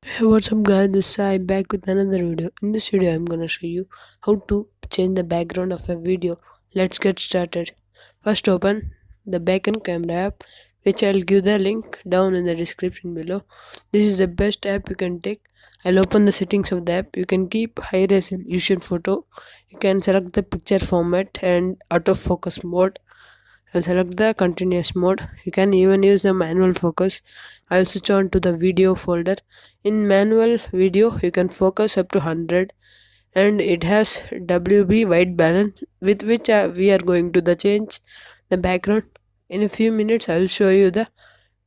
Hey, what's up guys, this is Sai back with another video. In this video I'm gonna show you how to change the background of a video. Let's get started. First open the backend camera app, which I'll give the link down in the description below. This is the best app you can take. I'll open the settings of the app. You can keep high resolution photo. You can select the picture format and autofocus mode. I'll select the continuous mode. You can even use the manual focus. I'll switch on to the video folder. In manual video, you can focus up to 100 and it has WB white balance with which we are going to the change the background. In a few minutes, I'll show you the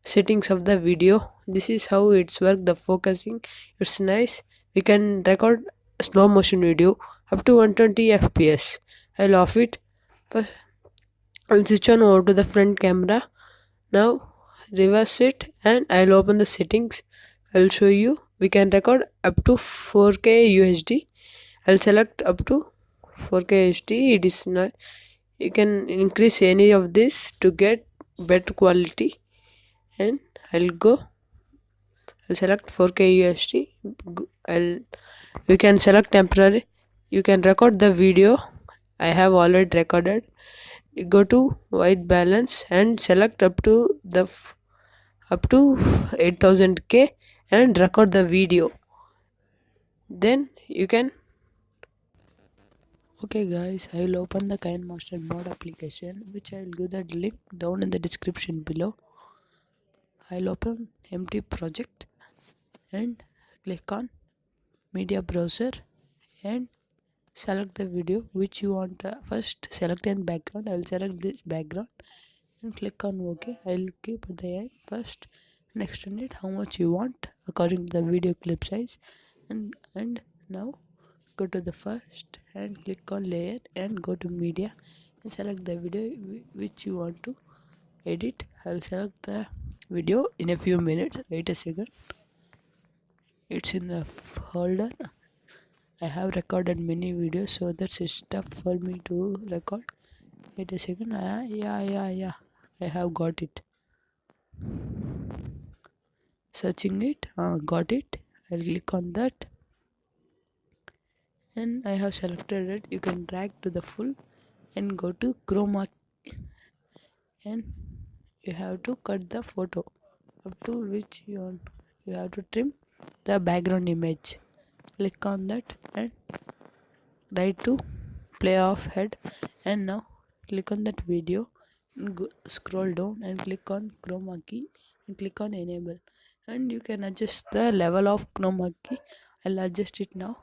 settings of the video. This is how it's work. The focusing, it's nice. We can record slow motion video up to 120 fps. I'll off it. I'll switch on over to the front camera. Now reverse it and I'll open the settings. I'll show you we can record up to 4K UHD. I'll select up to 4K UHD. It is not, you can increase any of this to get better quality. And I'll select 4K UHD. I'll You can select temporary. You can record the video. I have already recorded. Go to white balance and select up to 8000K and record the video. Then you can. Okay guys, I will open the Kind Master mod application, which I will give the link down in the description below. I'll open empty project and click on media browser and select the video which you want. First select an background. I will select this background and click on OK. I'll keep at the end first and extend it how much you want according to the video clip size. And now go to the first and click on layer and go to media and select the video which you want to edit. I'll select the video in a few minutes. Wait a second. It's in the folder. I have recorded many videos, so that's tough for me to record. Wait a second. Yeah. I have got it. Searching it. Got it. I'll click on that. And I have selected it. You can drag to the full and go to chroma and you have to cut the photo up to which you want. You have to trim the background image. Click on that and right to play off head, and now click on that video and scroll down and click on chroma key and click on enable, and you can adjust the level of chroma key. I'll adjust it now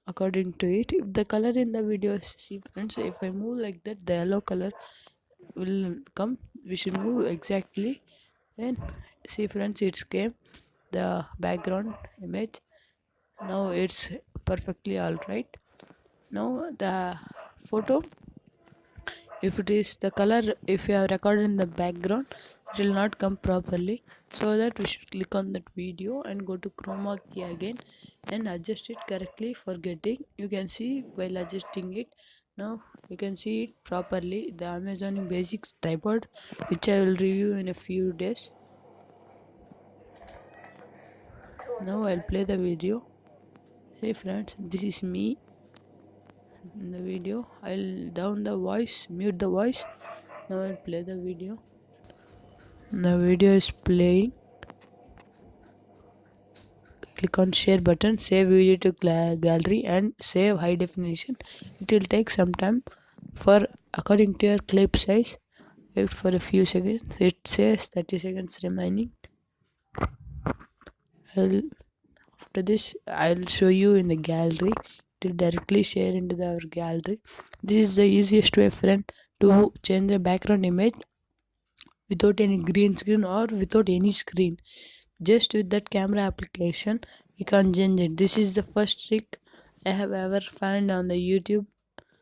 according to it. If the color in the video, see friends, if I move like that, the yellow color will come. We should move exactly. Then see friends, it's came the background image. Now it's perfectly all right. Now the photo, if it is the color, if you have recorded in the background, it will not come properly. So that we should click on that video and go to chroma key again and adjust it correctly for getting. You can see while adjusting it, now you can see it properly. The Amazon Basics tripod, which I will review in a few days. Now I'll play the video. Hey friends, this is me in the video. I'll down the voice, mute the voice. Now I'll play the video. The video is playing. Click on share button, save video to gallery and save high definition. It will take some time for according to your clip size. Wait for a few seconds. It says 30 seconds remaining. After this, I'll show you in the gallery. It will directly share into our gallery. This is the easiest way, friend, to change the background image without any green screen or without any screen. Just with that camera application, you can change it. This is the first trick I have ever found on the YouTube.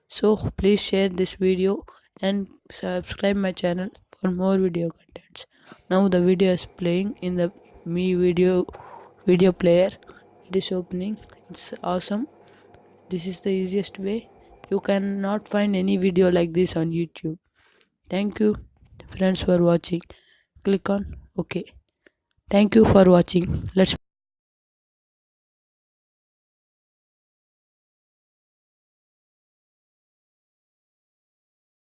So please share this video and subscribe my channel for more video contents. Now the video is playing in the me video player. It is opening. It's awesome. This is the easiest way. You cannot find any video like this on YouTube. Thank you friends for watching. Click on OK. Thank you for watching. Let's